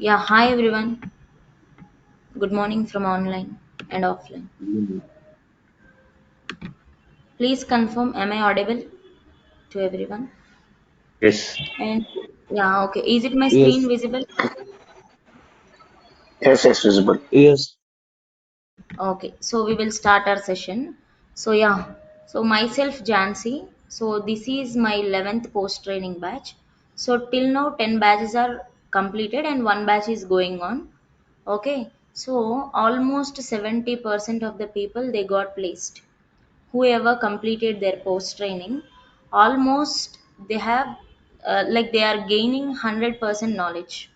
Yeah, hi everyone. Good morning from online and offline. Please confirm, am I audible to everyone? Yes. And yeah, okay. Is it my screen Yes, visible? Yes, yes, visible. yes, Okay, so we will start our session. So myself Jansi. So this is my 11th post training batch. So till now 10 batches are completed and one batch is going on. Okay, so almost 70% of the people they got placed. Whoever completed their post training, almost they have like they are gaining 100% knowledge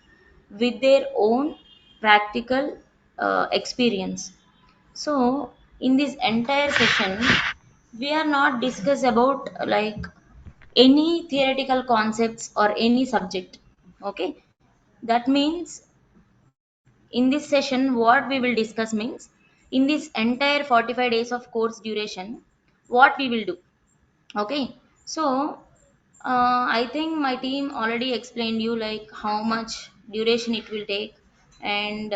with their own practical experience. So in this entire session we are not discuss about like any theoretical concepts or any subject. Okay, that means in this session what we will discuss means in this entire 45 days of course duration what we will do. Okay, so I think my team already explained you like how much duration it will take and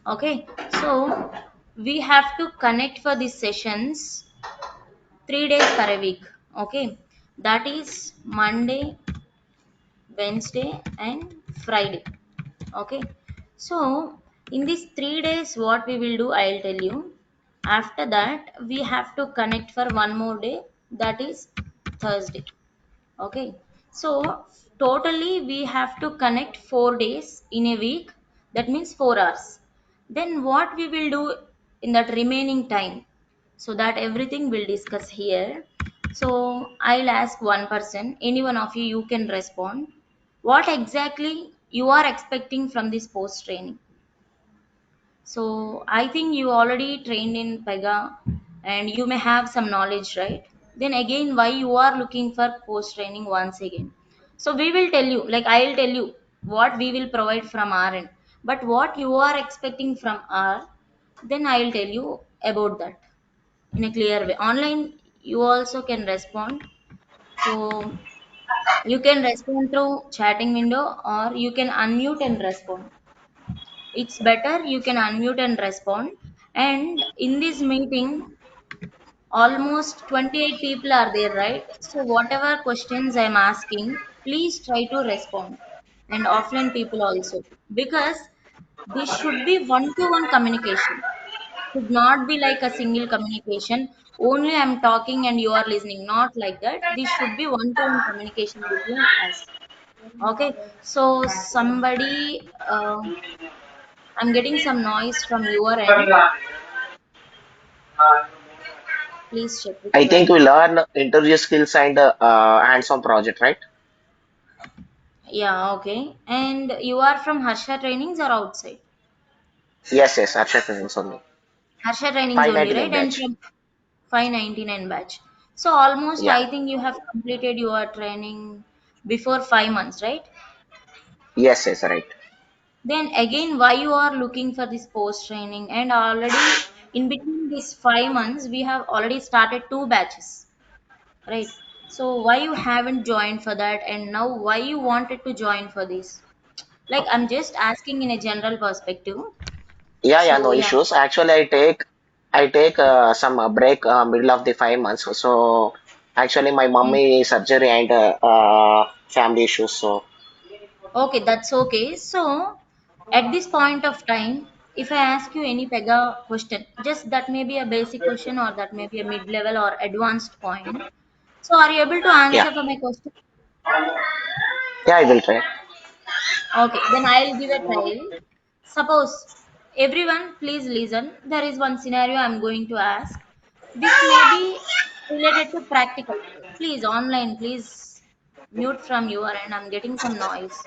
okay, so we have to connect for these sessions 3 days per a week. Okay, that is Monday, Wednesday, and Friday. Okay, so in these 3 days, what we will do, I'll tell you. After that, we have to connect for one more day, that is Thursday. Okay, so totally we have to connect 4 days in a week, that means 4 hours. Then, what we will do in that remaining time, so that everything we'll discuss here. So, I'll ask one person, any one of you, you can respond. What exactly you are expecting from this post training? So I think you already trained in Pega and you may have some knowledge, right? Then again, why you are looking for post training once again? So we will tell you, like I will tell you what we will provide from our end. But what you are expecting from our, then I will tell you about that in a clear way. Online, you also can respond. So you can respond through chatting window or you can unmute and respond. It's better you can unmute and respond. And in this meeting, almost 28 people are there, right? So whatever questions I'm asking, please try to respond. And offline people also. Because this should be one-to-one communication. Should not be like a single communication. Only I'm talking and you are listening. Not like that. This should be one-to-one communication between us. Okay. So somebody I'm getting some noise from your end. Please check with I your think we end. learn interview skills and hands-on project, right? Yeah, okay. And you are from Harsha Trainings or outside? Yes, yes, Akshay presents only. Harsha Trainings only, 599 right? And batch. from 599 batch. So almost Yeah. I think you have completed your training before 5 months, right? Yes, yes, right. Then again, why you are looking for this post training? And already in between these 5 months, we have already started two batches, right? So why you haven't joined for that? And now why you wanted to join for this? Like I'm just asking in a general perspective. Yeah, yeah, So no yeah. issues. Actually, I take some break middle of the 5 months. So actually, my Mm. mommy surgery and family issues. So Okay, that's okay. So at this point of time, if I ask you any Pega question, just that may be a basic question or that may be a mid-level or advanced point. So are you able to yeah, answer for my question? yeah, I will try. Okay, then I'll give a trial. Suppose everyone, please listen. There is one scenario I'm going to ask. This may be related to practical. Please, online, please mute from your end. I'm getting some noise.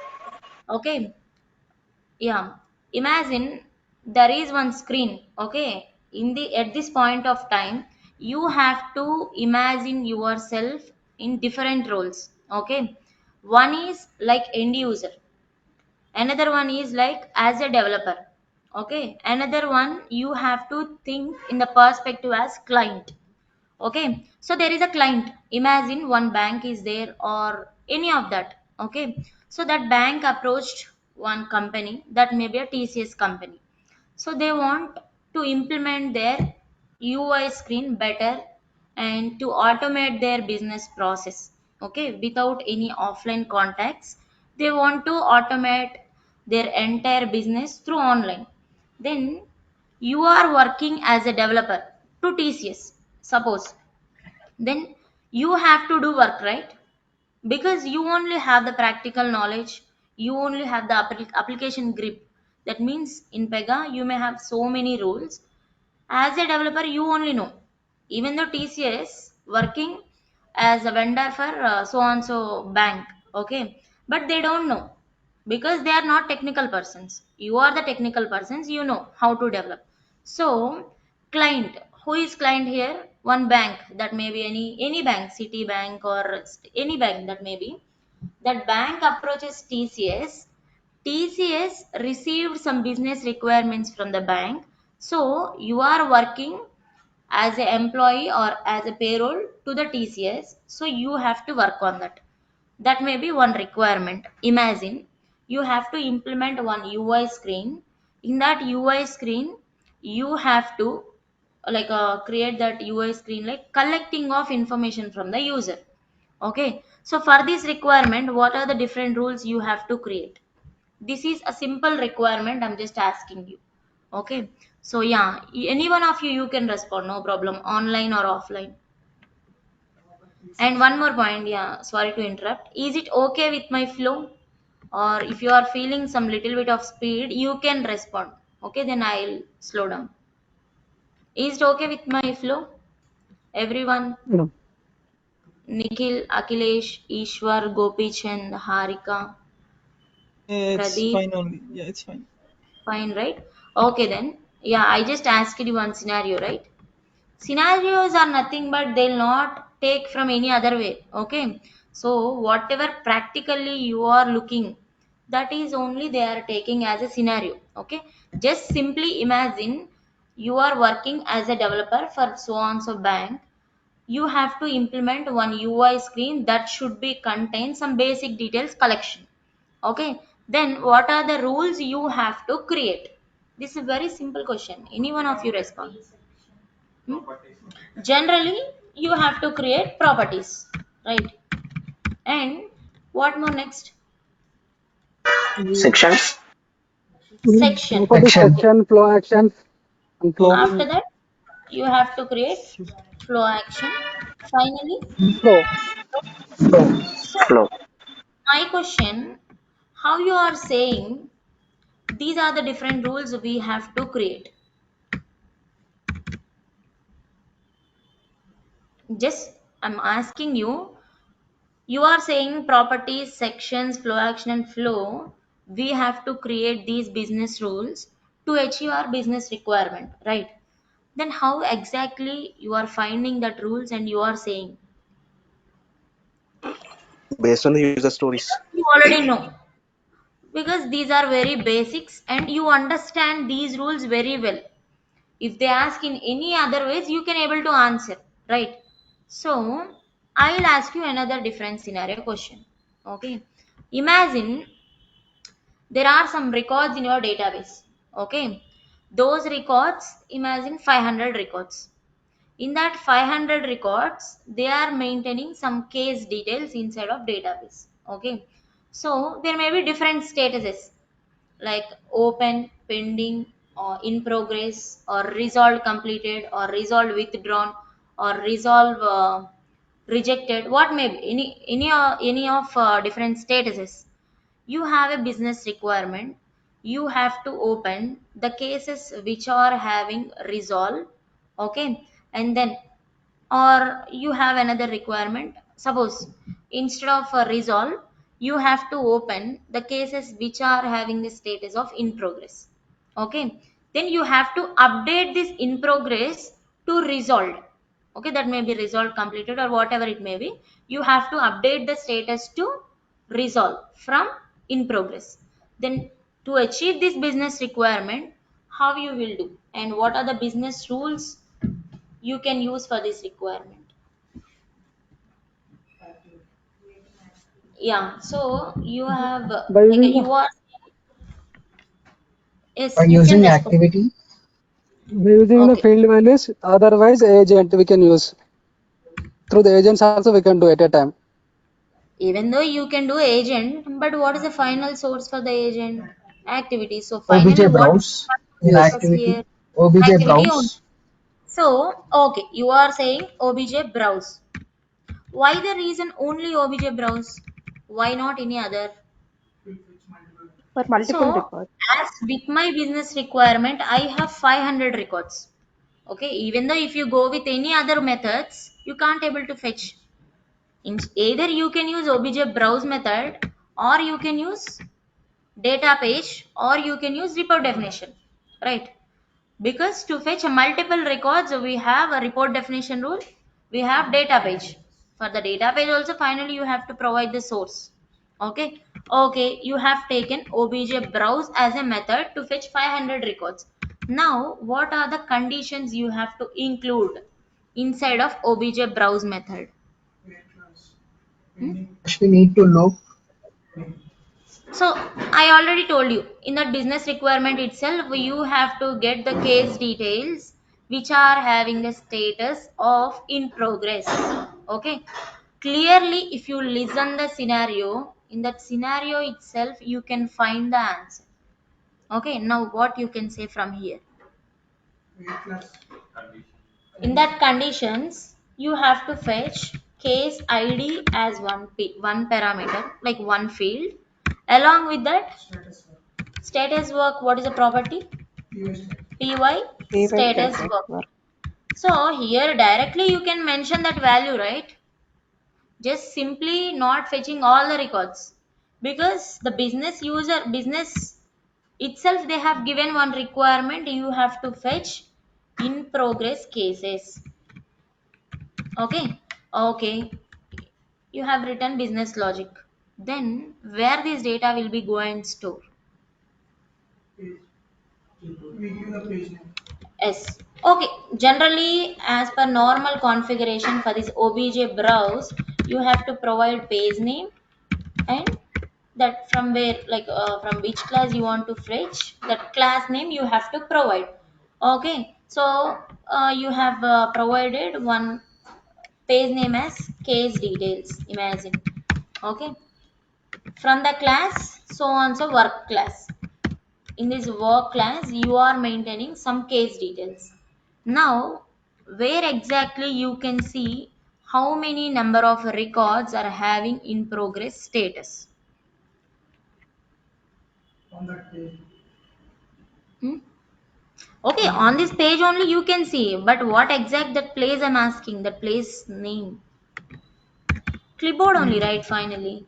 Okay, yeah. Imagine there is one screen. Okay, in the at this point of time, you have to imagine yourself in different roles. Okay, one is like end user, another one is like as a developer. Okay, another one you have to think in the perspective as client. Okay, so there is a client, imagine one bank is there or any of that. Okay, So that bank approached one company, that may be a TCS company. So they want to implement their UI screen better and to automate their business process. Okay, without any offline contacts, they want to automate their entire business through online. Then you are working as a developer to TCS, suppose. Then you have to do work, right? Because you only have the practical knowledge, you only have the application grip. That means in Pega you may have so many rules. As a developer you only know, even though TCS working as a vendor for so and so bank, okay, but they don't know because they are not technical persons. You are the technical persons, you know how to develop. So client, who is client here? One bank, that may be any bank, Citibank or any bank, that may be. That bank approaches TCS. TCS received some business requirements from the bank. So you are working as an employee or as a payroll to the TCS. So you have to work on that. That may be one requirement. Imagine you have to implement one UI screen. In that UI screen, you have to create that UI screen like collecting of information from the user. Okay, so for this requirement, what are the different rules you have to create? This is a simple requirement, I'm just asking you. Okay, so yeah, any one of you can respond, no problem, online or offline. And one more point, yeah, sorry to interrupt. Is it okay with my flow? Or if you are feeling some little bit of speed, you can respond. Okay, then I'll slow down. Is it okay with my flow? Everyone, No. Nikhil, Akhilesh, Ishwar, Gopichand, Harika, It's Pradeep, fine only. Yeah, it's fine. fine, right? Okay, then. Yeah, I just asked you one scenario, right? Scenarios are nothing but they'll not take from any other way. Okay, so whatever practically you are looking, that is only they are taking as a scenario. Okay, just simply imagine you are working as a developer for so on so bank. You have to implement one UI screen that should be contain some basic details collection. Okay, then what are the rules you have to create? This is a very simple question. Any one of you respond. Hmm? Generally, you have to create properties, right? And what more next? You Sections. Section. property Section. Okay. section, flow action, and flow. After that, you have to create flow action. Finally, Flow. so Flow. my question, how you are saying these are the different rules we have to create? Just I'm asking you, you are saying properties, sections, flow action, and flow. We have to create these business rules to achieve our business requirement, right? Then how exactly you are finding that rules and you are saying? Based on the user stories. Because you already know. Because these are very basics and you understand these rules very well. If they ask in any other ways, you can able to answer, right? So I'll ask you another different scenario question. Okay. Imagine there are some records in your database. Okay, those records, imagine 500 records. In that 500 records they are maintaining some case details inside of database. Okay, so there may be different statuses like open, pending, or in progress, or resolved completed, or resolved withdrawn, or resolve rejected, what may be any of different statuses. You have a business requirement, you have to open the cases which are having resolve. Okay, and then, or you have another requirement, suppose instead of a resolve, you have to open the cases which are having the status of in progress. Okay, then you have to update this in progress to resolved. Okay, that may be resolved completed or whatever it may be. You have to update the status to resolve from in progress. Then to achieve this business requirement, how you will do and what are the business rules you can use for this requirement? Yeah, so you have By like using you are, By yes, you can using respond. activity, the Okay. field values, otherwise agent we can use. Through the agents also we can do at a time. Even though you can do agent, but what is the final source for the agent? Activity. So finally, obj what browse in Yes. purpose activity, here? obj Activity only. browse. So, okay, you are saying obj browse. Why the reason only obj browse? Why not any other? For multiple So, records. as with my business requirement, I have 500 records. Okay, even though if you go with any other methods, you can't able to fetch. Either you can use obj browse method, or you can use data page, or you can use report definition, right? Because to fetch multiple records, we have a report definition rule, we have data page. For the data page also, finally you have to provide the source. Okay, okay, you have taken obj browse as a method to fetch 500 records. Now what are the conditions you have to include inside of obj browse method? Hmm? First we need to look. So I already told you in that business requirement itself, you have to get the case details which are having the status of in progress. Okay. Clearly, if you listen the scenario, in that scenario itself, you can find the answer. Okay. Now what you can say from here? In that conditions, you have to fetch case ID as one parameter, like one field. Along with that, status work, what is the property? Py Pay by status status work. work. So here directly you can mention that value, right? Just simply not fetching all the records, because the business itself, they have given one requirement, you have to fetch in progress cases. Okay. Okay, you have written business logic, then where this data will be go and store? Yes. Okay. Generally, as per normal configuration for this OBJ browse, you have to provide page name and that from where, like from which class you want to fetch. That class name you have to provide. Okay. So you have provided one page name as case details. Imagine. Okay. From the class, so on, so work class. In this work class, you are maintaining some case details. Now where exactly you can see how many number of records are having in progress status? Hmm? Okay, on this page only you can see, but what exact that place I'm asking, that place name? Clipboard only, right? Finally,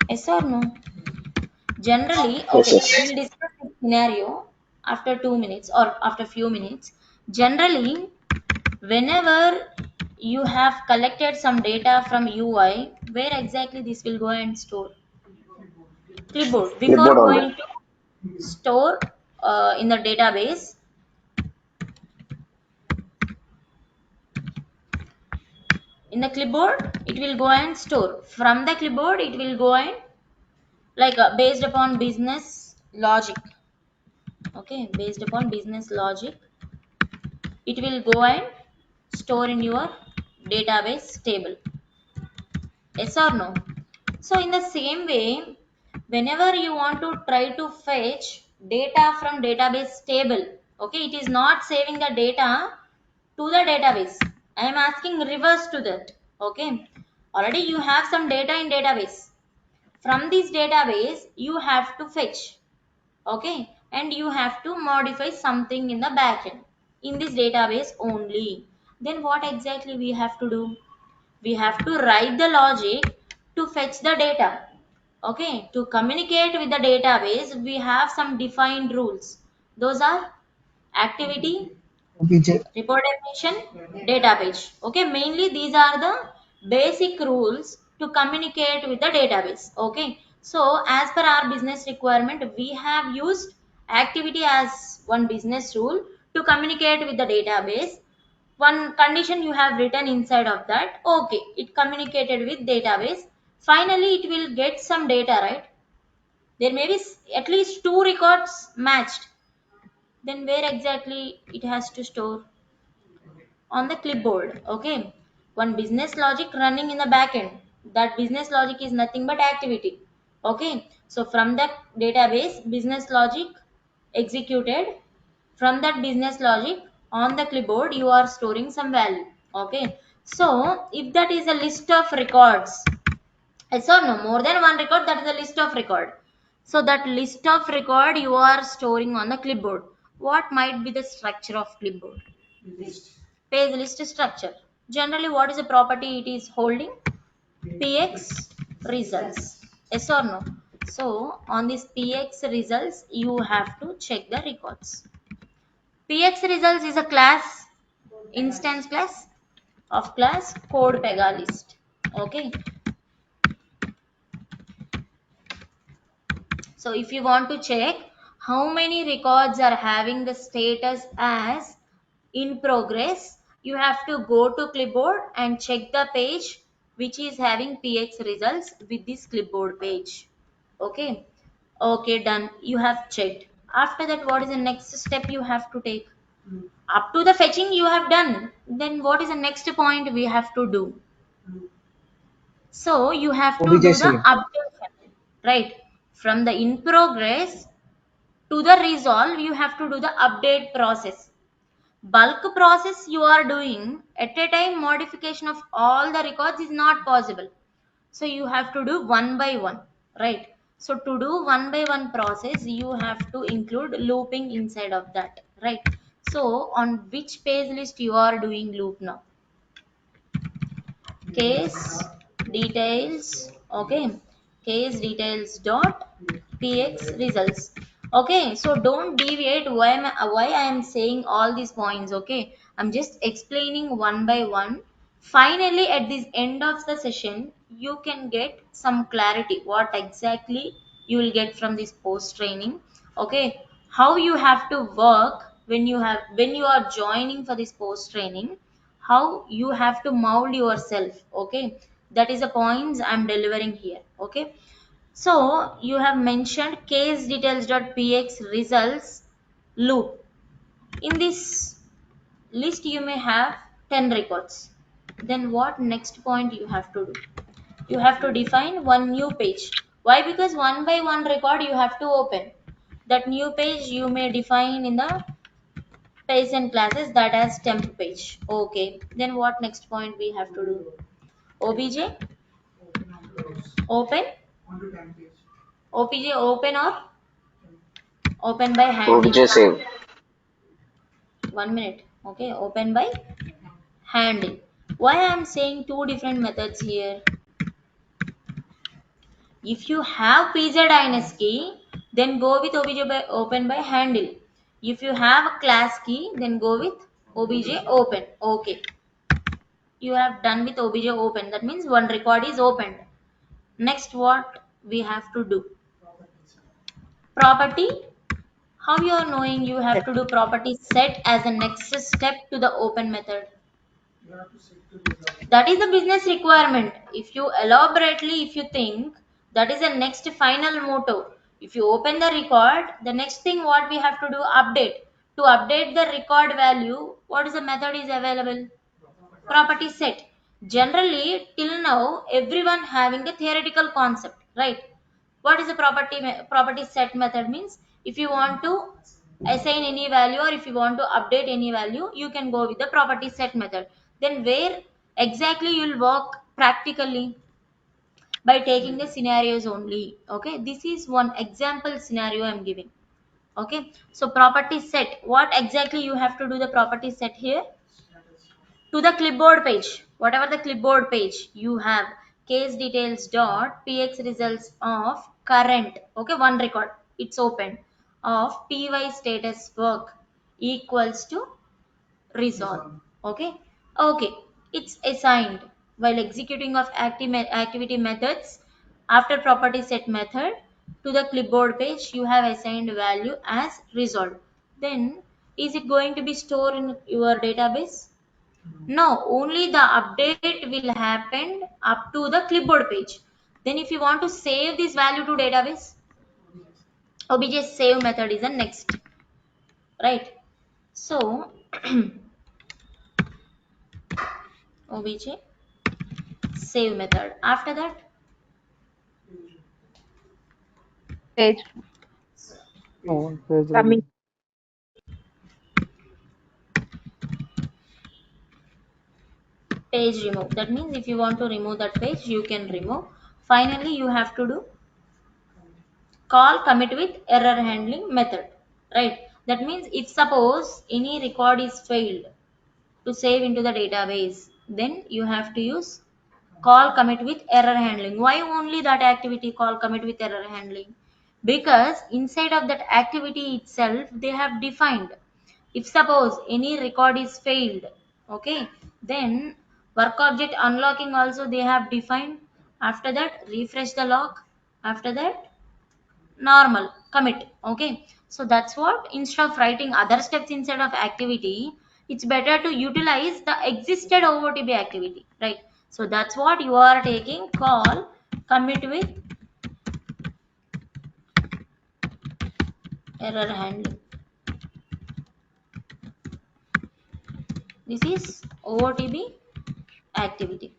yes or no? Generally, Yes, okay, yes. we'll discuss this scenario after 2 minutes or after few minutes. Generally, whenever you have collected some data from UI, where exactly this will go and store? Clipboard. Before Clipboard only. going to store in the database, in the clipboard, it will go and store. From the clipboard, it will go and, like based upon business logic. Okay, based upon business logic, it will go and store in your database table. Yes or no? So in the same way, whenever you want to try to fetch data from database table, okay, it is not saving the data to the database. I am asking reverse to that. Okay, already you have some data in database. From this database, you have to fetch. Okay, and you have to modify something in the backend in this database only. Then what exactly we have to do? We have to write the logic to fetch the data. Okay, to communicate with the database, we have some defined rules. Those are activity, obj report definition, data page. Okay, mainly these are the basic rules to communicate with the database. Okay, so as per our business requirement, we have used activity as one business rule to communicate with the database. One condition you have written inside of that, okay, it communicated with database. Finally it will get some data, right? There may be at least two records matched. Then where exactly it has to store? On the clipboard. Okay, one business logic running in the backend. That business logic is nothing but activity. Okay, so from the database business logic executed, from that business logic on the clipboard you are storing some value. Okay, so if that is a list of records, yes or no, more than one record, that is a list of record. So that list of record you are storing on the clipboard. What might be the structure of clipboard? Page list structure. Generally, what is the property it is holding? PX results. Yes or no? So on this PX results, you have to check the records. PX results is a class, instance class of class code pega list. Okay. So if you want to check how many records are having the status as in progress, you have to go to clipboard and check the page which is having PX results with this clipboard page. Okay. Okay, done. You have checked. After that, what is the next step you have to take? Up to the fetching you have done. Then what is the next point we have to do? So you have to OBJ do the save. updation, right? From the in progress to the resolve, you have to do the update process. Bulk process you are doing at a time, modification of all the records is not possible. So you have to do one by one, right? So to do one by one process, you have to include looping inside of that, right? So on which page list you are doing loop now? Case details. Okay, case details dot px results. Okay, so don't deviate. Why I am saying all these points? Okay, I'm just explaining one by one. Finally at this end of the session you can get some clarity what exactly you will get from this post training. Okay, how you have to work when you are joining for this post training, how you have to mold yourself. Okay, that is the points I'm delivering here. Okay, so you have mentioned case details.px results loop. In this list you may have 10 records. Then what next point you have to do? You have to define one new page. Why? Because one by one record you have to open. That new page you may define in the page and classes that as temp page. Okay, then what next point we have to do? Obj open, OPJ open or open by handle. OBJ save. 1 minute. Okay, open by handle. Why I am saying two different methods here? If you have PZINS key, then go with OBJ by open by handle. If you have a class key, then go with OBJ open. Okay, you have done with OBJ open. That means one record is opened. Next, what we have to do? Property. How you are knowing you have to do property set as the next step to the open method? That is the business requirement. If you elaborately, if you think that is the next final motto. If you open the record, the next thing what we have to do, update. To update the record value, what is the method is available? Property set. Generally, till now, everyone having the theoretical concept, right? What is the property set method means? If you want to assign any value or if you want to update any value, you can go with the property set method. Then where exactly you will work practically? By taking the scenarios only. Okay, this is one example scenario I'm giving. Okay, so property set, what exactly you have to do the property set here? To the clipboard page, whatever the clipboard page you have, case details dot px results of current. Okay, one record it's open of py status work equals to resolve. Okay, okay, it's assigned while executing of activity methods. After property set method, to the clipboard page you have assigned value as resolved. Then is it going to be stored in your database? No, only the update will happen up to the clipboard page. Then if you want to save this value to database, obj save method is the next, right? So obj save method. After that, Page No, page coming. remove. page remove. That means if you want to remove that page, you can remove. Finally, you have to do call commit with error handling method, right? That means if suppose any record is failed to save into the database, then you have to use call commit with error handling. Why only that activity call commit with error handling? Because inside of that activity itself they have defined, if suppose any record is failed, okay, then work object unlocking also they have defined. After that refresh the lock, after that normal commit. Okay, so that's what, instead of writing other steps inside of activity, it's better to utilize the existed OOTB activity, right? So that's what you are taking call commit with error handling. This is OOTB activity.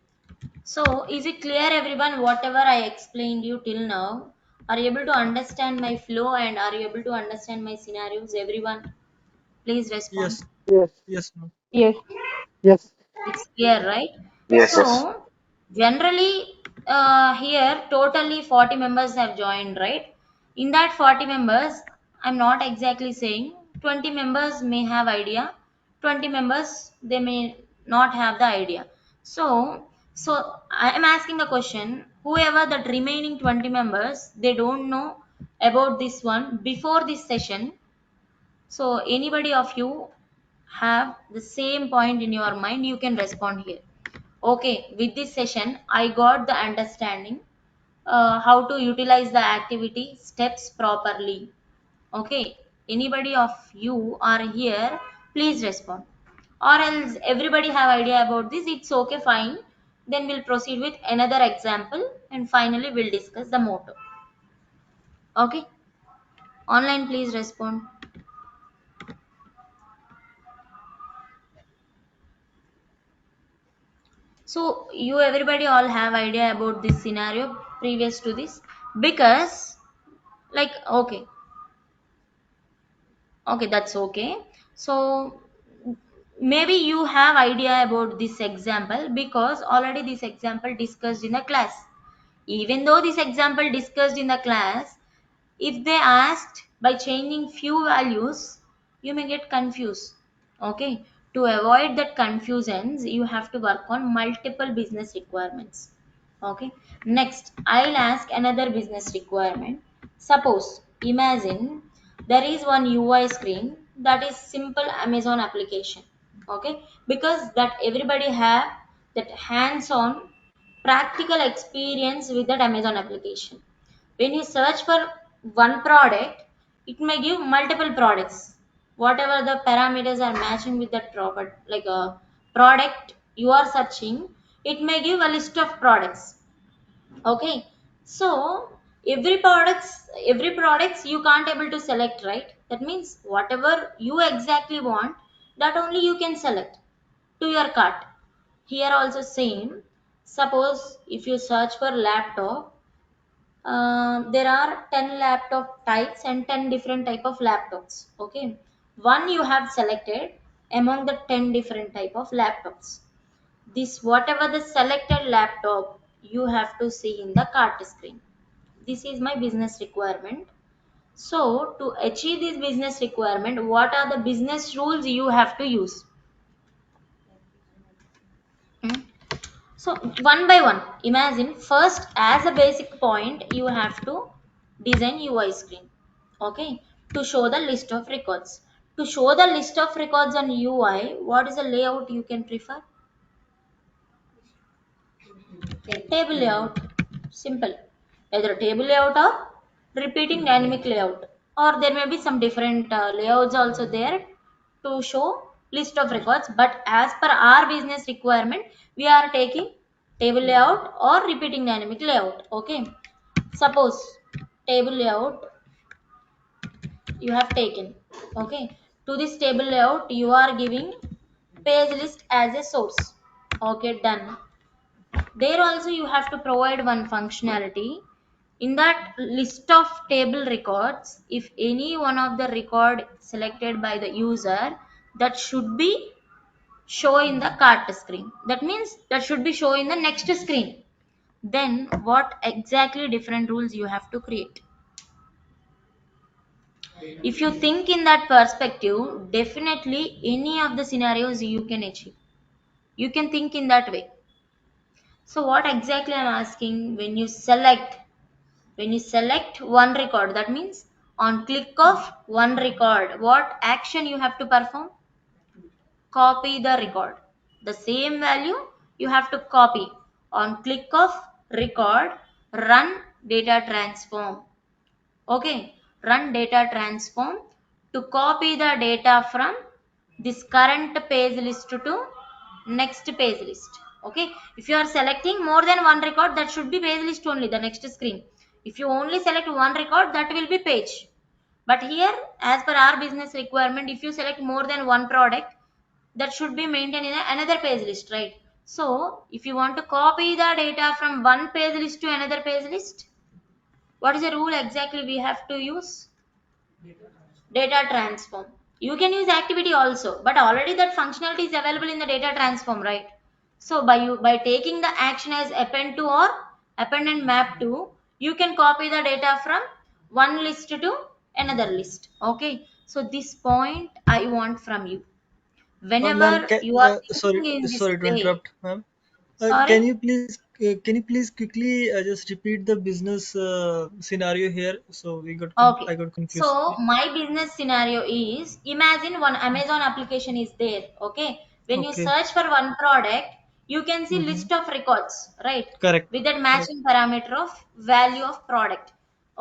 So is it clear everyone, whatever I explained you till now? Are you able to understand my flow and are you able to understand my scenarios? Everyone, please respond. Yes, Yes, yes, ma'am. Yes. yes. It's clear, right? Yes, yes. So, generally, here totally 40 members have joined, right? In that 40 members, I'm not exactly saying 20 members may have idea, 20 members they may not have the idea. So I am asking the question: whoever that remaining 20 members they don't know about this one before this session, so anybody of you have the same point in your mind, you can respond here. Okay, with this session, I got the understanding how to utilize the activity steps properly. Okay, anybody of you are here, please respond. Or else everybody have idea about this, it's okay, fine. Then we'll proceed with another example and finally we'll discuss the motto. Okay, online please respond. So you everybody all have idea about this scenario previous to this, because like okay, that's okay. So maybe you have idea about this example because already this example discussed in the class. Even though this example discussed in the class, if they asked by changing few values, you may get confused. Okay, to avoid that confusions, you have to work on multiple business requirements. Okay, next I'll ask another business requirement. Suppose, imagine there is one UI screen that is simple Amazon application. Okay, because that everybody have that hands-on practical experience with that Amazon application. When you search for one product, it may give multiple products. Whatever the parameters are matching with that product, like a product you are searching, it may give a list of products. Okay, so every products you can't able to select, right? That means whatever you exactly want, that only you can select to your cart. Here also same. Suppose if you search for laptop, there are 10 laptop types and 10 different type of laptops. Okay, one you have selected among the 10 different type of laptops. This whatever the selected laptop you have to see in the cart screen. This is my business requirement. So to achieve this business requirement, what are the business rules you have to use? Hmm? So one by one, imagine first as a basic point, you have to design UI screen. Okay, to show the list of records. To show the list of records on UI, what is the layout you can prefer? Table layout. Simple. Either table layout or repeating dynamic layout. Or there may be some different layouts also there to show list of records. But as per our business requirement, we are taking table layout or repeating dynamic layout. Okay, suppose table layout you have taken. Okay, to this table layout you are giving page list as a source. Okay, done. There also you have to provide one functionality. In that list of table records, if any one of the record selected by the user, that should be show in the cart screen. That means that should be show in the next screen. Then what exactly different rules you have to create? If you think in that perspective, definitely any of the scenarios you can achieve. You can think in that way. So what exactly I'm asking, when you select one record, that means on click of one record, what action you have to perform? Copy the record. The same value you have to copy. On click of record, run data transform. Okay, run data transform to copy the data from this current page list to next page list. Okay, if you are selecting more than one record, that should be page list only, the next screen. If you only select one record, that will be page. But here, as per our business requirement, if you select more than one product, that should be maintained in another page list, right? So if you want to copy the data from one page list to another page list, what is the rule exactly we have to use? Data transform. You can use activity also, but already that functionality is available in the data transform, right? So by taking the action as append to or append and map to, you can copy the data from one list to another list. Okay, so this point I want from you. Ma'am, Whenever you are sorry, thinking in this sorry to way, interrupt, ma'am. sorry. Can you please quickly just repeat the business scenario here? So Okay. I got confused. So Yeah. my business scenario is, imagine one Amazon application is there. Okay. When you Okay. search for one product, you can see Mm-hmm. list of records, right? Correct. With that Correct. matching parameter of value of product.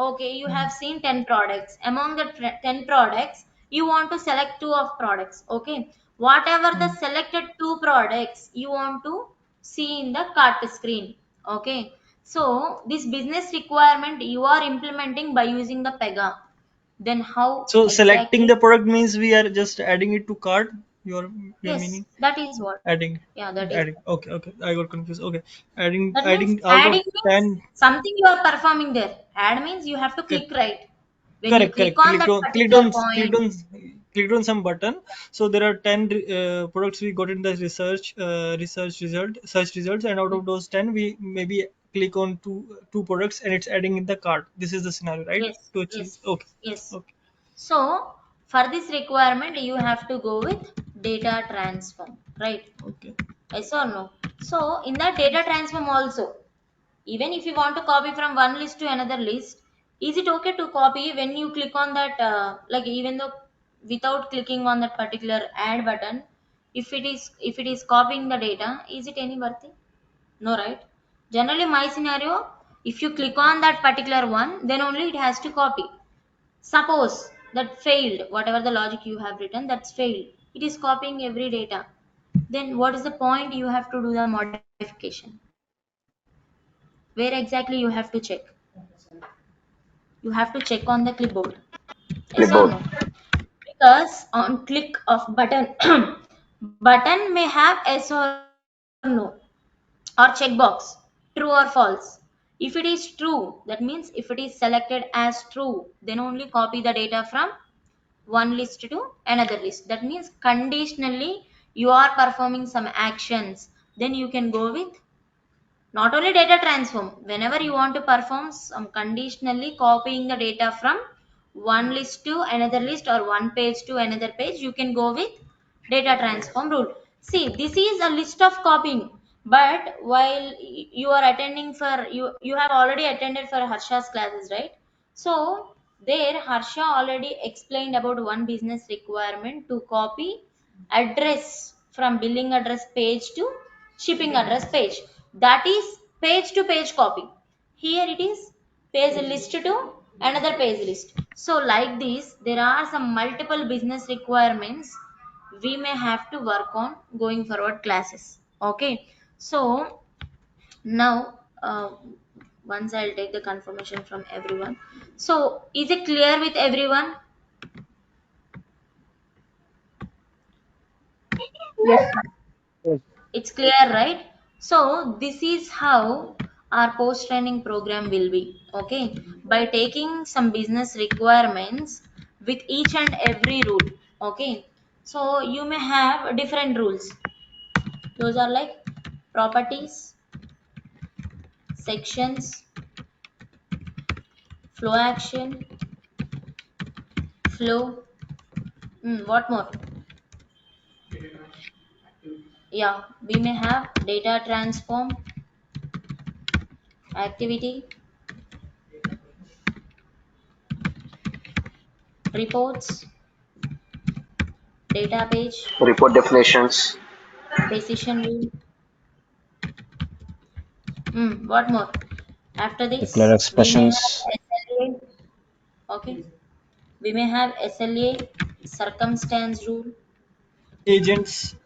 Okay, you Mm-hmm. have seen 10 products. Among the 10 products, you want to select two of products. Okay. Whatever the selected two products you want to see in the cart screen. Okay. So this business requirement you are implementing by using the Pega. Then how So selecting exactly? the product means we are just adding it to cart. Your Yes, meaning that is what. adding Yeah, that is adding. what. Okay. Okay. I got confused. Okay. Adding That means adding out of adding means 10. something you are performing there. Add means you have to click right. When you Correct, click correct. on that particular point, Clicked on some button. So there are 10 products we got in the search results, and out of those 10, we maybe click on two products, and it's adding in the cart. This is the scenario, right? yes, To achieve. yes, Okay, yes. okay. So for this requirement, you have to go with data transform, right? Okay. Yes or no? So in that data transform also, even if you want to copy from one list to another list, is it okay to copy when you click on that, like even though without clicking on that particular add button, if it is copying the data, is it any worthy? No, right? Generally my scenario, if you click on that particular one, then only it has to copy. Suppose that failed, whatever the logic you have written, that's failed. It is copying every data. Then what is the point you have to do the modification? Where exactly you have to check? You have to check on the clipboard. Yes or no? Clipboard. Because on click of button, button may have yes or no or checkbox, true or false. If it is true, that means if it is selected as true, then only copy the data from one list to another list. That means conditionally you are performing some actions. Then you can go with not only data transform, whenever you want to perform some conditionally copying the data from one list to another list or one page to another page, you can go with data transform rule. See, this is a list of copying, but while you are attending for, you have already attended for Harsha's classes, right? So there Harsha already explained about one business requirement to copy address from billing address page to shipping address page. That is page to page copy. Here it is page list to another page list. So like this, there are some multiple business requirements we may have to work on going forward classes. Okay, so Now, once I'll take the confirmation from everyone. So, is it clear with everyone? Yes. Yes. It's clear, right? So, this is how our post training program will be. Okay, by taking some business requirements with each and every rule. Okay, so you may have different rules. Those are like properties, sections, flow action, flow. What more? Yeah, we may have data transform, activity, reports, data page, Report definitions. decision rule. What more? After Declare this, we may have expressions. SLA. Okay, we may have SLA, circumstance rule. Agents,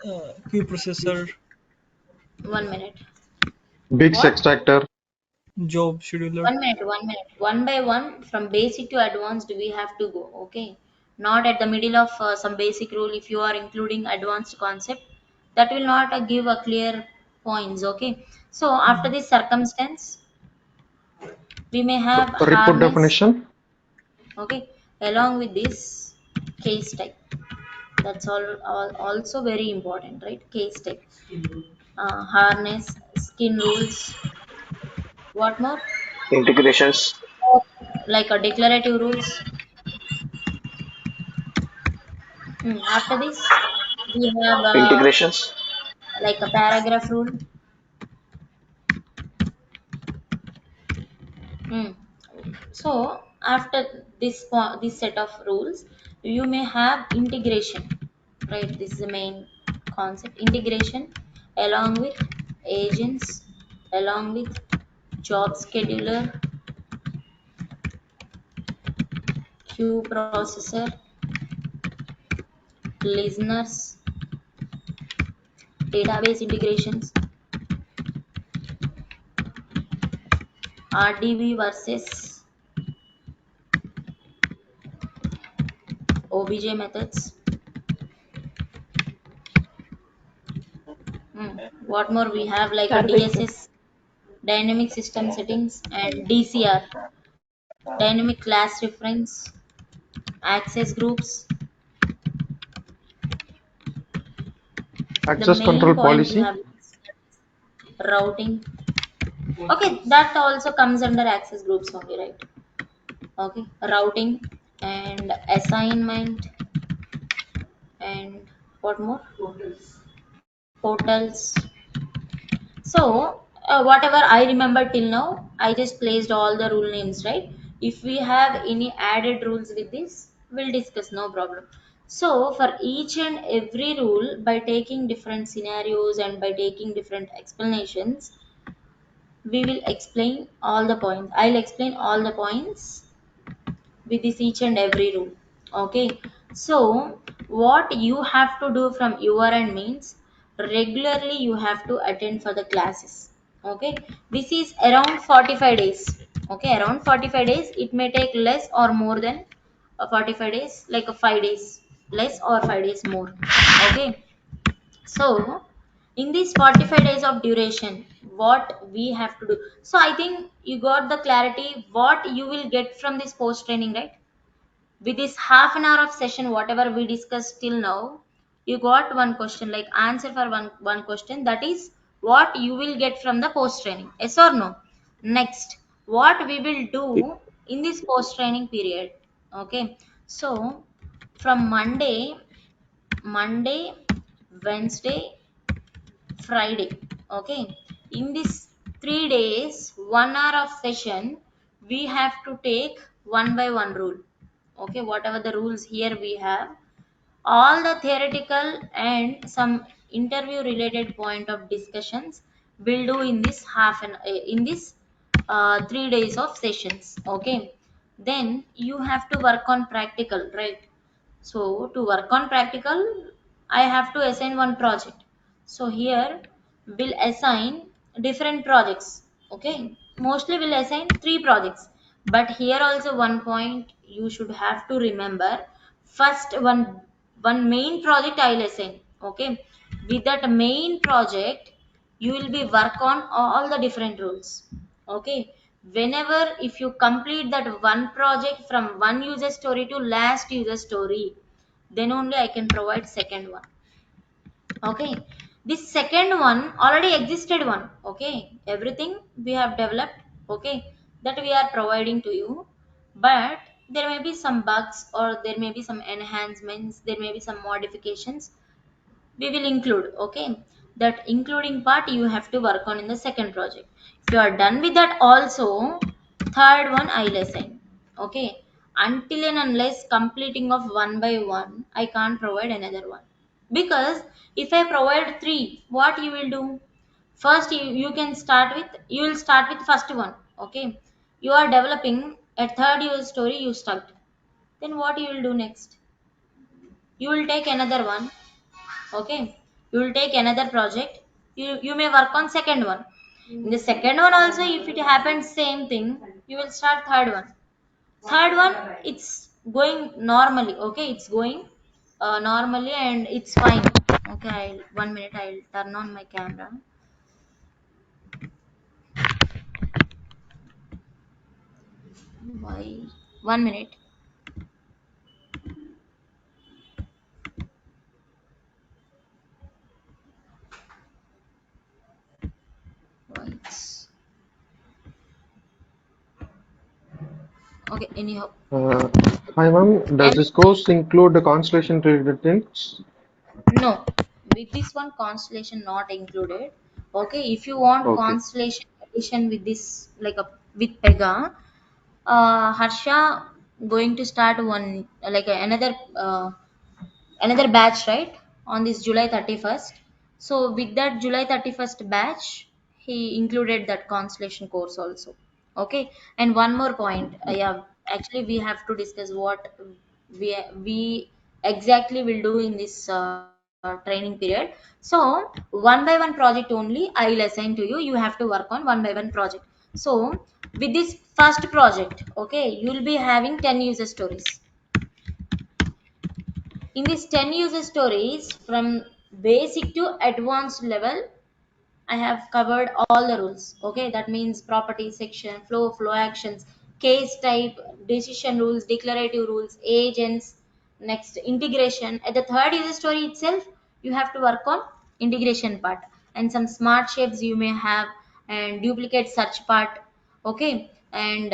queue processor, 1 minute. Bits What? extractor. job scheduler. 1 minute, 1 minute. One by one, from basic to advanced, we have to go. Okay, not at the middle of some basic rule. If you are including advanced concept, that will not give a clear points. Okay, so after this circumstance, we may have Report harness. definition. Okay, along with this case type. That's all also very important, right? Case type, harness, skin rules. What more? Integrations. Like a declarative rules. After this, we have Integrations. like a paragraph rule. Mm. So after this set of rules, you may have integration, right? This is the main concept. Integration along with agents, along with job scheduler, queue processor, listeners, database integrations, RDB versus OBJ methods. What more we have like a DSS, dynamic system settings, and DCR, dynamic class reference, access groups. The Access main control point we policy. have is routing. Okay, that also comes under access groups only, right? Okay, routing and assignment and what more? Portals. So, whatever I remember till now, I just placed all the rule names, right? If we have any added rules with this, we'll discuss, no problem. So, for each and every rule, by taking different scenarios and by taking different explanations, we will explain all the points. I'll explain all the points with this each and every rule. Okay, so what you have to do from your end means regularly you have to attend for the classes. Okay, this is around 45 days. Okay, around 45 days. It may take less or more than 45 days, like a 5 days less or 5 days more. Okay, so in these 45 days of duration, what we have to do. So I think you got the clarity what you will get from this post training, right? With this half an hour of session, whatever we discussed till now, you got one question, like answer for one question. That is what you will get from the post training. Yes or no? Next, what we will do in this post training period. Okay, so from Monday, Wednesday, Friday. Okay. In this 3 days, 1 hour of session, we have to take one by one rule. Okay, whatever the rules here we have, all the theoretical and some interview related point of discussions we'll do in this in this 3 days of sessions. Okay, then you have to work on practical, right? So to work on practical, I have to assign one project. So here we'll assign different projects. Okay, mostly we'll assign 3 projects, but here also one point you should have to remember. First one main project I'll assign. Okay, with that main project you will be work on all the different rules. Okay, whenever if you complete that one project from one user story to last user story, then only I can provide second one. Okay, this second one already existed one. Okay, everything we have developed. Okay, that we are providing to you, but there may be some bugs or there may be some enhancements, there may be some modifications we will include. Okay, that including part you have to work on in the second project. If you are done with that also, third one I'll assign. Okay, until and unless completing of one by one I can't provide another one, because if I provide three, what you will do? First you can start with, you will start with first one. Okay, you are developing a third user story, you stuck. Then what you will do next? You will take another one. Okay, you will take another project. You may work on second one. In the second one also, if it happens same thing, you will start third one. Third one, it's going normally. Okay, it's going normally and it's fine. Okay, one minute, I'll turn on my camera. Why? One minute. Why it's okay, anyhow. Uh, Hi, ma'am. Does I'm this course include the constellation related things? No, with this one constellation not included. Okay, if you want Okay. constellation addition with this, like a with Pega, Harsha going to start one like another batch, right, on this July 31st. So with that July 31st batch, he included that constellation course also. Okay, and one more point. Yeah, actually we have to discuss what we exactly will do in this training period. So one by one project only I'll assign to you. You have to work on one by one project. So with this first project, okay, you will be having 10 user stories. In these 10 user stories, from basic to advanced level, I have covered all the rules. Okay, that means property section, flow actions, case type, decision rules, declarative rules, agents, next integration. At the third user story itself, you have to work on integration part and some smart shapes you may have and duplicate search part. Okay, and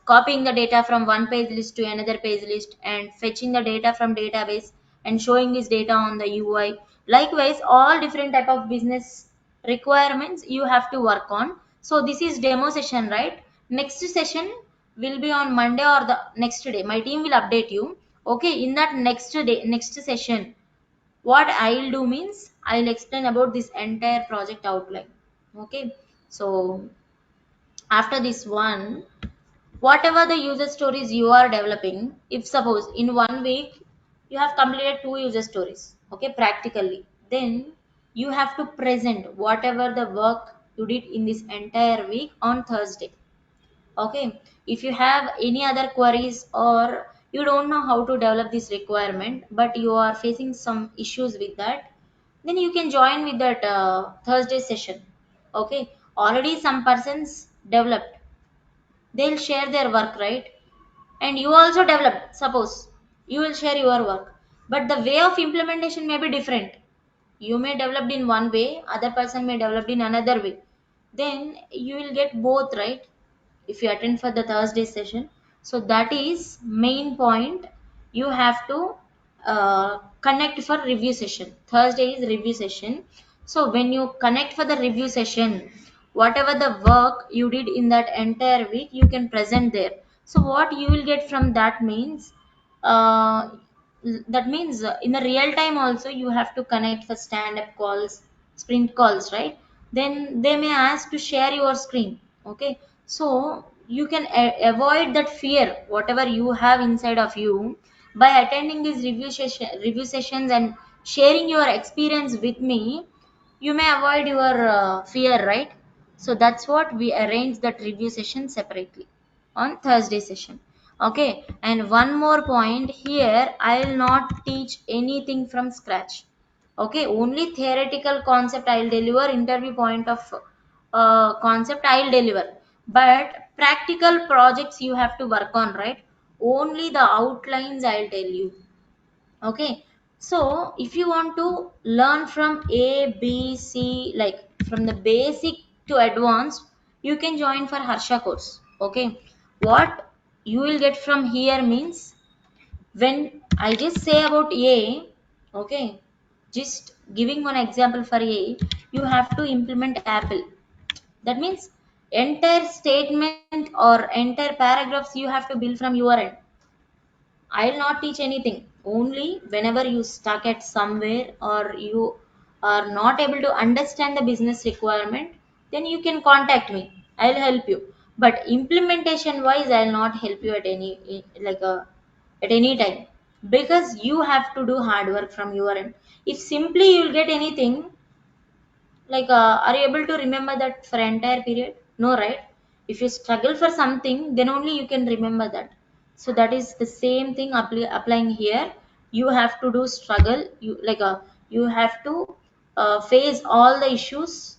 copying the data from one page list to another page list and fetching the data from database and showing this data on the UI. Likewise, all different type of business requirements you have to work on. So this is demo session, right? Next session will be on Monday or the next day. My team will update you. Okay, in that next session, what I'll do means I'll explain about this entire project outline. Okay, so after this one, whatever the user stories you are developing, if suppose in one week you have completed 2 user stories, okay, practically, then you have to present whatever the work you did in this entire week on Thursday. Okay, if you have any other queries or you don't know how to develop this requirement but you are facing some issues with that, then you can join with that Thursday session. Okay, already some persons developed, they'll share their work, right? And you also develop, suppose you will share your work, but the way of implementation may be different. You may develop in one way, other person may develop in another way. Then you will get both, right, if you attend for the Thursday session. So that is main point. You have to connect for review session. Thursday is review session. So when you connect for the review session, whatever the work you did in that entire week you can present there. So what you will get from that means, uh, in the real time also you have to connect for stand up calls, sprint calls, right? Then they may ask to share your screen. Okay, so you can avoid that fear whatever you have inside of you by attending these review sessions and sharing your experience with me. You may avoid your fear, right? So that's what we arrange that review session separately on Thursday session. Okay, and one more point here, I'll not teach anything from scratch. Okay, only theoretical concept I'll deliver, interview point of concept I'll deliver, but practical projects you have to work on, right? Only the outlines I'll tell you. Okay, so if you want to learn from A, B, C, like from the basic to advanced, you can join for Harsha course. Okay, what you will get from here means, when I just say about A, okay, just giving one example for A, you have to implement Apple. That means entire statement or entire paragraphs you have to build from your end. I'll not teach anything. Only whenever you stuck at somewhere or you are not able to understand the business requirement, then you can contact me. I'll help you. But implementation wise, I'll not help you at at any time, because you have to do hard work from your end. If simply you'll get anything, are you able to remember that for entire period? No, right? If you struggle for something, then only you can remember that. So that is the same thing applying here. You have to do struggle. You have to face all the issues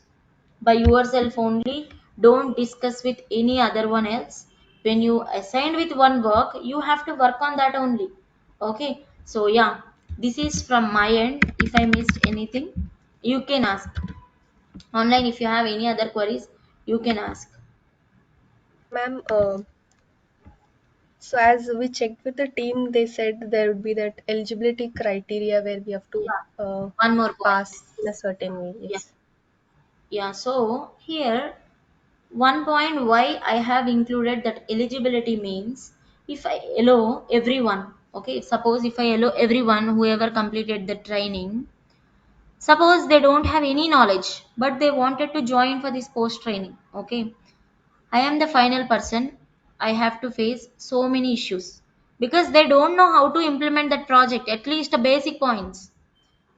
by yourself only. Don't discuss with any other one else. When you assigned with one work, you have to work on that only. Okay, so yeah, this is from my end. If I missed anything, you can ask online. If you have any other queries, you can ask. Ma'am, so as we checked with the team, they said there would be that eligibility criteria where we have to Yeah, one more point. pass in a certain way. Yeah, Yes. yeah, so here one point why I have included that eligibility means, if I allow everyone, okay, suppose if I allow everyone whoever completed the training, suppose they don't have any knowledge but they wanted to join for this post training. Okay, I am the final person. I have to face so many issues because they don't know how to implement that project, at least the basic points.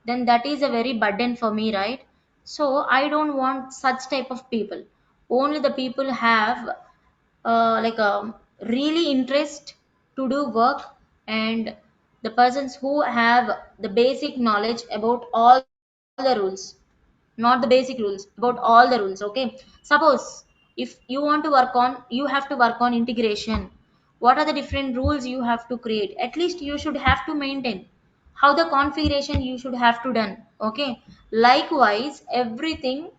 Then that is a very burden for me, right? So I don't want such type of people. Only the people have really interest to do work, and the persons who have the basic knowledge about all the rules, not the basic rules, about all the rules. Okay, suppose if you want to work on, you have to work on integration. What are the different rules you have to create? At least you should have to maintain how the configuration you should have to done. Okay, likewise everything,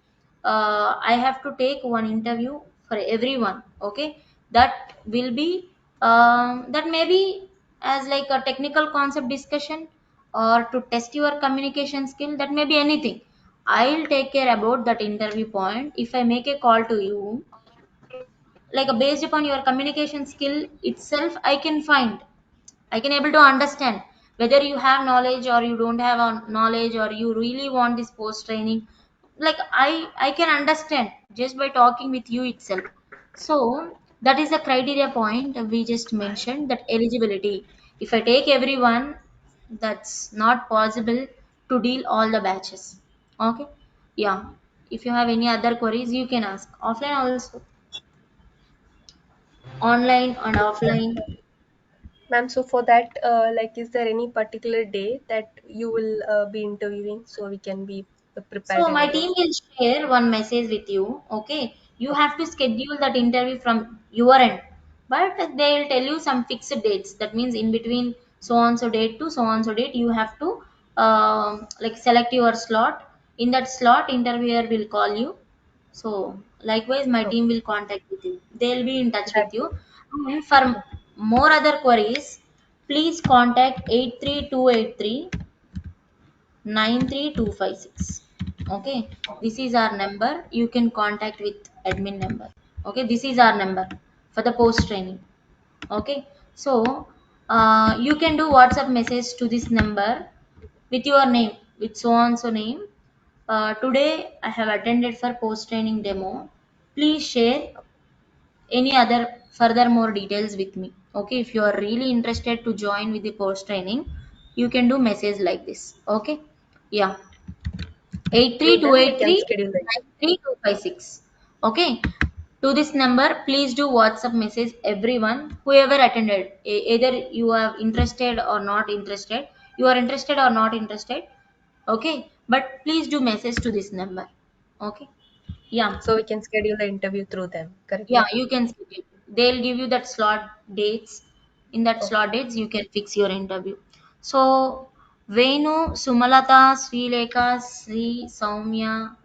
I have to take one interview for everyone. Okay, that will be that may be as like a technical concept discussion, or to test your communication skill, that may be anything. I'll take care about that interview point. If I make a call to you, based upon your communication skill itself, I can find, I can able to understand whether you have knowledge or you don't have knowledge, or you really want this post training. I can understand just by talking with you itself. So that is the criteria point we just mentioned, that eligibility. If I take everyone, that's not possible to deal all the batches. Okay, yeah, if you have any other queries, you can ask offline also, online and offline. Ma'am, so for that, is there any particular day that you will be interviewing so we can be prepared So my ahead of? team will share one message with you. Okay, you have to schedule that interview from your end, but they'll tell you some fixed dates. That means in between so on so date to so on so date, you have to select your slot. In that slot, interviewer will call you. So likewise, my Okay, team will contact with you. They'll be in touch with that's you. And for more other queries, please contact 83283 93256. Okay, this is our number. You can contact with admin number. Okay, this is our number for the post training. Okay, so you can do WhatsApp message to this number with your name, with so and so name. Today I have attended for post training demo. Please share any other further more details with me. Okay, if you are really interested to join with the post training, you can do message like this. Okay, yeah, schedule them. We can 83283 schedule like that. 93256. Okay, to this number please do WhatsApp message everyone whoever attended. Either you are interested or not interested, you are interested or not interested. Okay, but please do message to this number. Okay. Yeah. So we can schedule the interview through them, correct, Yeah, ma'am? you can schedule. They'll give you that slot dates. In that Okay. slot dates, you can fix your interview. So, Venu, Sumalata, Srilekha, Sri, Soumya,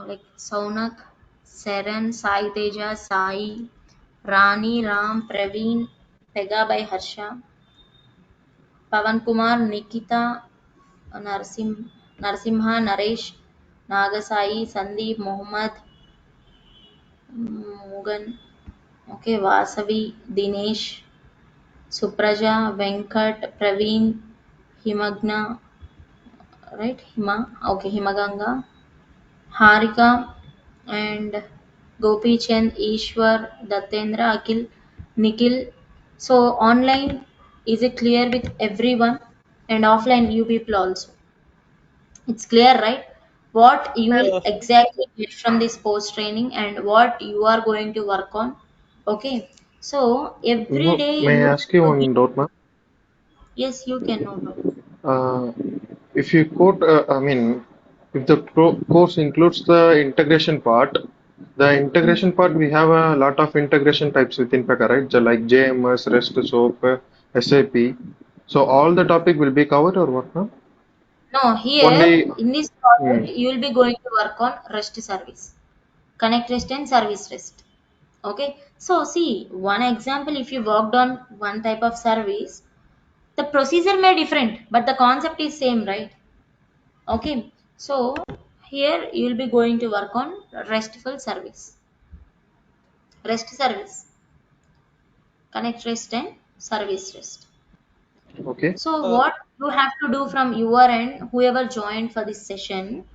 like Saunak, Seren, Sai Teja, Sai, Rani, Ram, Praveen, Pega by Harsha, Pavan Kumar, Nikita, Narsimha, Naresh, Nagasai, Sandeep, Mohammed, Mugan, okay, Vasavi, Dinesh, Supraja, Venkat, Praveen, Himagna, right? Okay, Himaganga, Harika, and Gopi Chand, Ishwar, Dattendra, Akil, Nikhil. So online is it clear with everyone, and offline you people also. It's clear, right? What you will Uh, exactly get from this post training and what you are going to work on. Okay. So every No, day may you I will ask you log in. one doubt, ma'am? Yes, you can, no problem. Uh, if you quote, I mean, if the course includes the integration part, the Hmm. integration part we have a lot of integration types within Pega, right? Like JMS, REST, SOAP, SAP. So all the topic will be covered or what, ma'am? No, here Only. in this Hmm. project you will be going to work on REST service, connect REST and service REST. Okay. So see one example. If you worked on one type of service, the procedure may different, but the concept is same, right? Okay. So here you will be going to work on RESTful service, REST service, connect REST and service REST. Okay. So uh, what you have to do from your end, whoever joined for this session,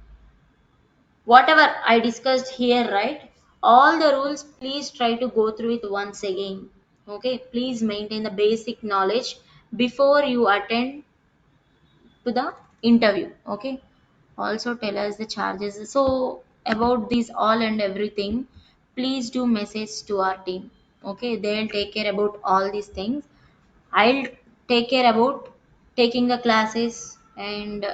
whatever I discussed here, right? All the rules, please try to go through it once again. Okay, please maintain the basic knowledge before you attend to the interview. Okay, also tell us the charges. So, about this all and everything, please do message to our team. Okay, they'll take care about all these things. I'll take care about taking the classes and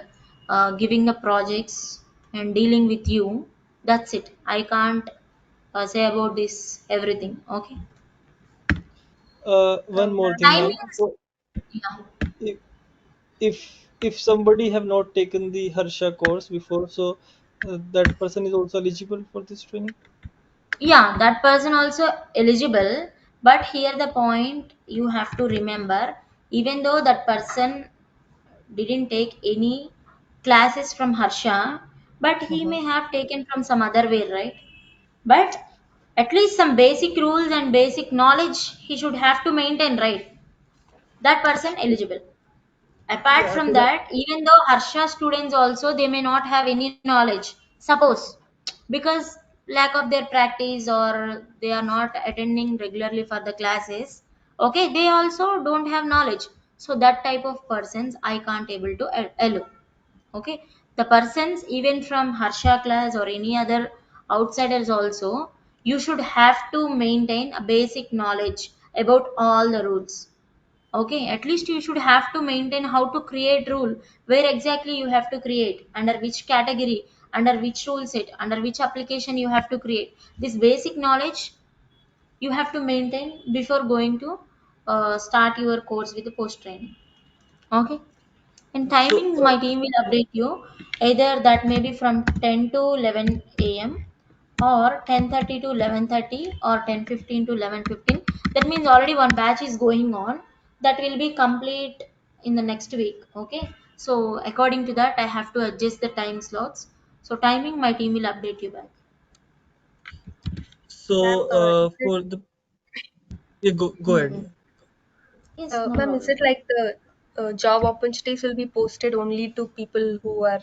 giving the projects and dealing with you. That's it. I can't say about this everything. Okay. one more thing, ma'am. Timings. So Yeah. if if somebody have not taken the Harsha course before, so that person is also eligible for this training. Yeah, that person also eligible. But here the point you have to remember, even though that person didn't take any classes from Harsha, but he Mhm. may have taken from some other way, right? But at least some basic rules and basic knowledge he should have to maintain, right? That person eligible. Apart Yeah. from So that. that, even though Harsha students also they may not have any knowledge. Suppose because lack of their practice or they are not attending regularly for the classes. Okay, they also don't have knowledge. So that type of persons I can't able to allow. Okay, the persons even from Harsha class or any other outsiders also, you should have to maintain a basic knowledge about all the rules. Okay, at least you should have to maintain how to create rule, where exactly you have to create, under which category, under which rule set, under which application you have to create. This basic knowledge you have to maintain before going to start your course with the post training. Okay. In So timings, my team will update you. Either that may be from 10 to 11 a.m. or 10:30 to 11:30 or 10:15 to 11:15. That means already one batch is going on. That will be complete in the next week. Okay. So according to that, I have to adjust the time slots. So timing, my team will update you back. Ma'am, is it for the, yeah, go Hmm. ahead. Yes, no ma'am, is problem. it like the job opportunities will be posted only to people who are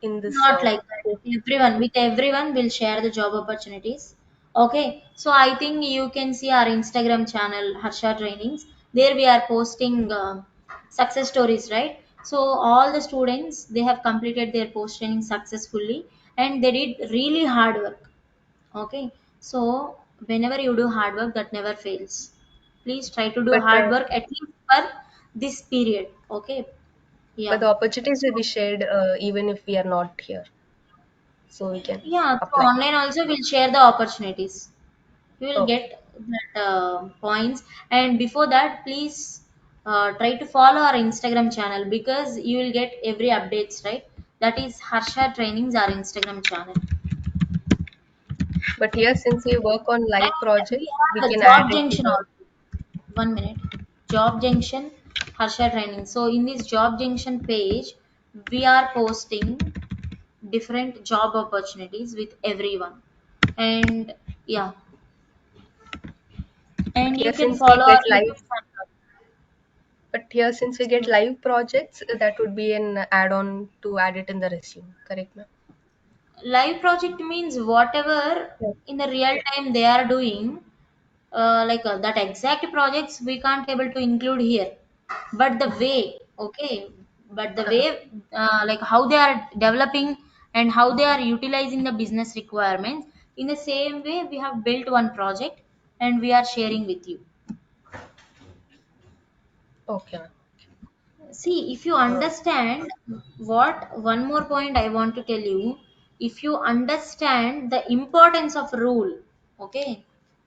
in this Not like that. Everyone, with everyone, will share the job opportunities. Okay, so I think you can see our Instagram channel, Harsha Trainings. There we are posting success stories, right? So all the students they have completed their post training successfully, and they did really hard work. Okay, so whenever you do hard work, that never fails. Please try to do But hard work at least for this period. Okay, but yeah. the opportunities will So be shared even if we are not here, so we can yeah, so apply. online also will share the opportunities. You will Okay. get that points. And before that, please try to follow our Instagram channel because you will get every updates, right? That is Harsha Trainings, our Instagram channel. But here, since we work on live And we projects, we have the can add job it to junction the. also. 1 minute. Job junction, Harsha Training. So in this job junction page, we are posting different job opportunities with everyone. And yeah, But and here, you can since we follow get our live, YouTube channel. but here, since we get live projects, that would be an add-on to add it in the resume. Correct, ma'am? Live project means whatever Yes. in the real time they are doing, that exact projects we can't able to include here, but the way, okay, but the way, like how they are developing and how they are utilizing the business requirements, in the same way we have built one project and we are sharing with you. Okay, ma'am. See, if you understand what, one more point I want to tell you, if you understand the importance of rule, okay,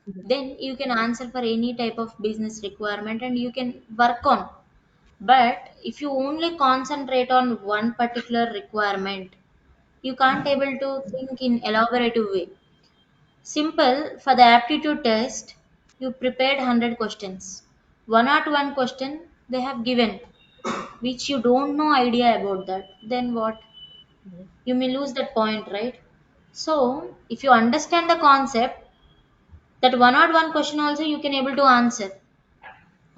then you can answer for any type of business requirement and you can work on. But if you only concentrate on one particular requirement, you can't able to think in elaborative way. Simple, for the aptitude test, you prepared 100 questions. One at one question they have given, which you don't know idea about that. Then what? You may lose that point, right? So if you understand the concept, that one at one question also you can able to answer.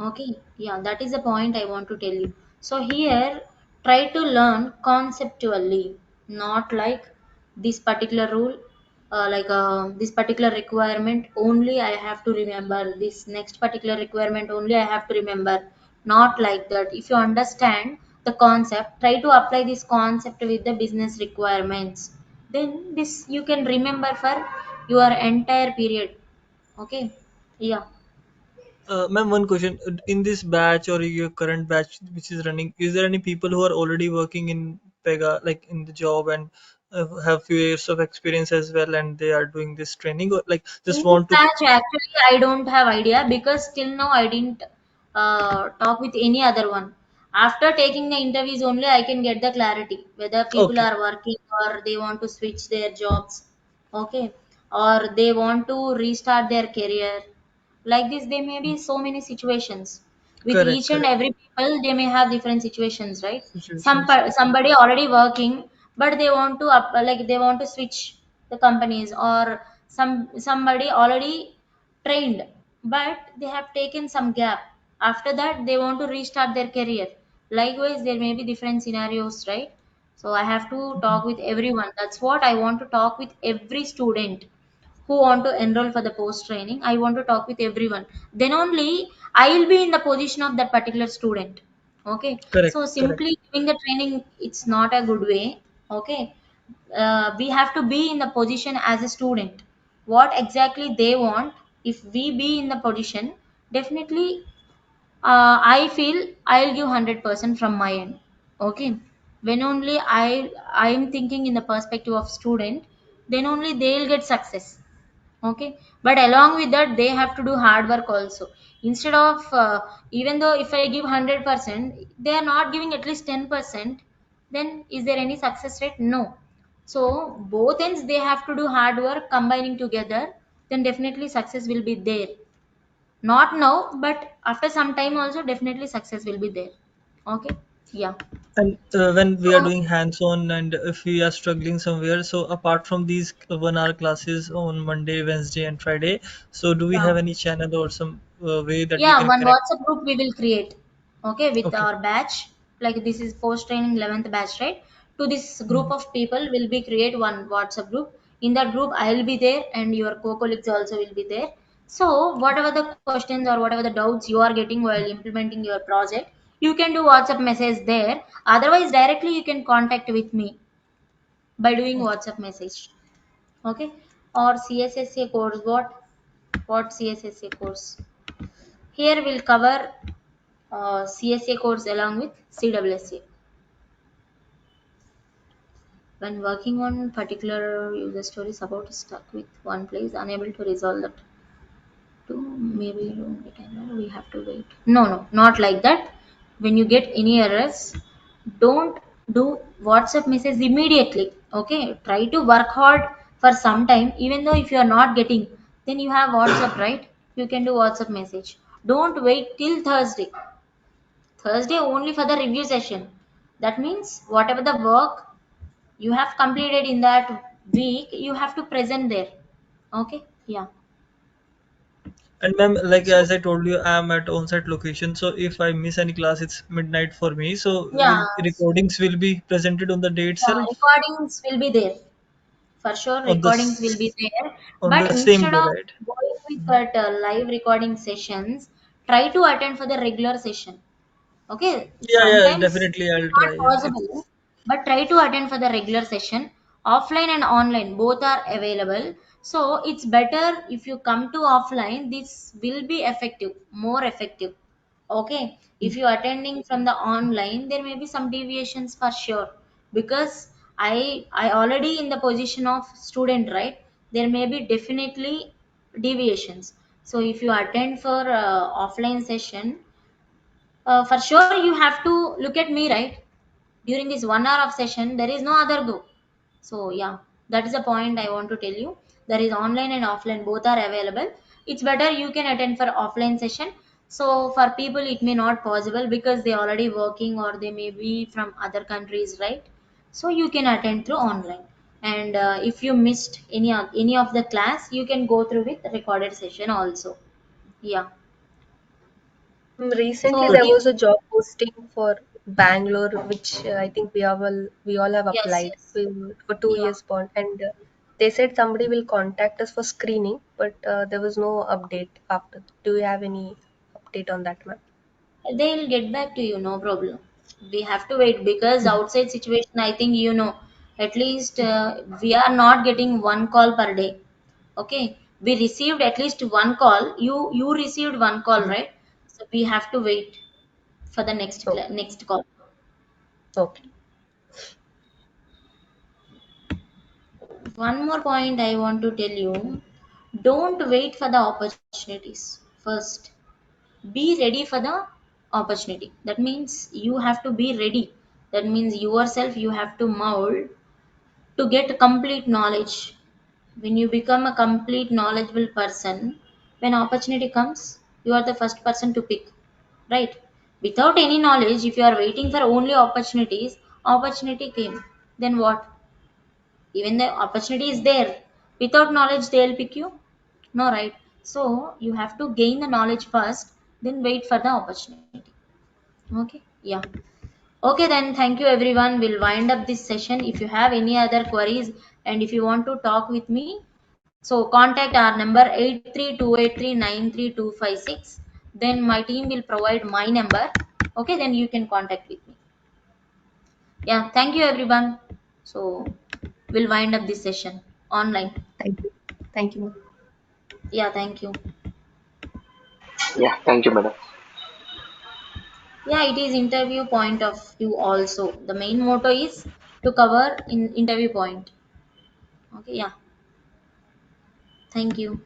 Okay, yeah, that is the point I want to tell you. So here, try to learn conceptually, not like this particular rule, this particular requirement only I have to remember, this next particular requirement only I have to remember. Not like that. If you understand the concept, try to apply this concept with the business requirements. Then this you can remember for your entire period. Okay, yeah. Ma'am, one question. In this batch or your current batch which is running, is there any people who are already working in Pega, like in the job and have few years of experience as well, and they are doing this training, or like just In this want to? batch, actually, I don't have idea because till now I didn't talk with any other one. After taking the interviews only, I can get the clarity whether people Okay, are working or they want to switch their jobs, okay, or they want to restart their career. Like this, there may be so many situations. With correct, each and correct. every people, they may have different situations, right? Situations. Somebody already working, but they want to they want to switch the companies, or somebody already trained, but they have taken some gap. After that, they want to restart their career. Likewise, there may be different scenarios, right? So I have to talk with everyone. That's what I want to talk with every student who want to enroll for the post training. I want to talk with everyone, then only I will be in the position of that particular student. Okay, Correct, so correct. simply giving the training, it's not a good way. Okay, we have to be in the position as a student, what exactly they want. If we be in the position, definitely I feel I'll give 100% from my end. Okay, when only I am thinking in the perspective of student, then only they'll get success. Okay, but along with that they have to do hard work also. Instead of even though if I give 100%, they are not giving at least 10%, then is there any success rate? No. So both ends they have to do hard work combining together, then definitely success will be there. Not now, but after some time also definitely success will be there. Okay, yeah. And when we are So doing hands-on and if we are struggling somewhere, so apart from these 1 hour classes on Monday, Wednesday, and Friday, so do we yeah. have any channel or some way that we Yeah, can one connect? WhatsApp group we will create. Okay, with Okay. our batch. Like this is post training 11th batch, right? To this group Mhm. of people will be create one WhatsApp group. In that group, I will be there and your co-colleagues also will be there. So whatever the questions or whatever the doubts you are getting while implementing your project, you can do WhatsApp message there. Otherwise, directly you can contact with me by doing Okay. WhatsApp message. Okay. or CSSA course. What CSSA course? Here we'll cover CSA course along with CWSA. When working on particular user stories about stuck with one place, unable to resolve that to maybe don't get error, we have to wait. No, not like that. When you get any errors, don't do WhatsApp message immediately. Okay, try to work hard for some time. Even though if you are not getting, then you have WhatsApp, right? You can do WhatsApp message. Don't wait till Thursday. Thursday only for the review session. That means whatever the work you have completed in that week, you have to present there. Okay, yeah. And ma'am, like So as I told you, I am at on-site location. So if I miss any class, it's midnight for me. So yeah, will recordings will be presented on the day yeah, itself recordings will be there. For sure, on the recordings will be there. on But the same instead day, of right? going with that live recording sessions, try to attend for the regular session. Okay, Yeah, sometimes definitely I'll not try. Yeah, possible, but try to attend for the regular session. Offline and online both are available. So it's better if you come to offline. This will be effective, more effective. Okay, if you are attending from the online, there may be some deviations for sure, because I already in the position of student, right? There may be definitely deviations. So if you attend for offline session, for sure you have to look at me, right? During this 1 hour of session there is no other go. So yeah, that is the point I want to tell you. There is online and offline, both are available. It's better you can attend for offline session. So for people it may not possible because they already working or they may be from other countries, right? So you can attend through online. And if you missed any of the class, you can go through with recorded session also. Yeah. Recently, So there was a job posting for Bangalore, which I think we all have yes, applied yes. for two Yeah. years bond, and they said somebody will contact us for screening, but there was no update after. Do you have any update on that, ma'am? They'll get back to you, no problem. We have to wait because outside situation, I think at least we are not getting one call per day. Okay, we received at least one call. You received one call, Mhm. right? So we have to wait for the Oh, next call. okay. One more point I want to tell you: don't wait for the opportunities. First, be ready for the opportunity. That means you have to be ready. That means yourself you have to mold to get complete knowledge. When you become a complete knowledgeable person, when opportunity comes, you are the first person to pick, right? Without any knowledge, if you are waiting for only opportunities, opportunity came, then what? Even the opportunity is there, without knowledge they'll pick you, no, right? So you have to gain the knowledge first, then wait for the opportunity. Okay, yeah. Okay, then thank you everyone. We'll wind up this session. If you have any other queries and if you want to talk with me, so contact our number 8328393256. Then my team will provide my number. Okay, then you can contact with me. Yeah, thank you everyone. So we'll wind up this session online. Thank you. Thank you, ma'am. Yeah, thank you. Yeah, thank you, madam. Yeah, it is interview point of view also. The main motto is to cover in interview point. Okay, yeah. Thank you.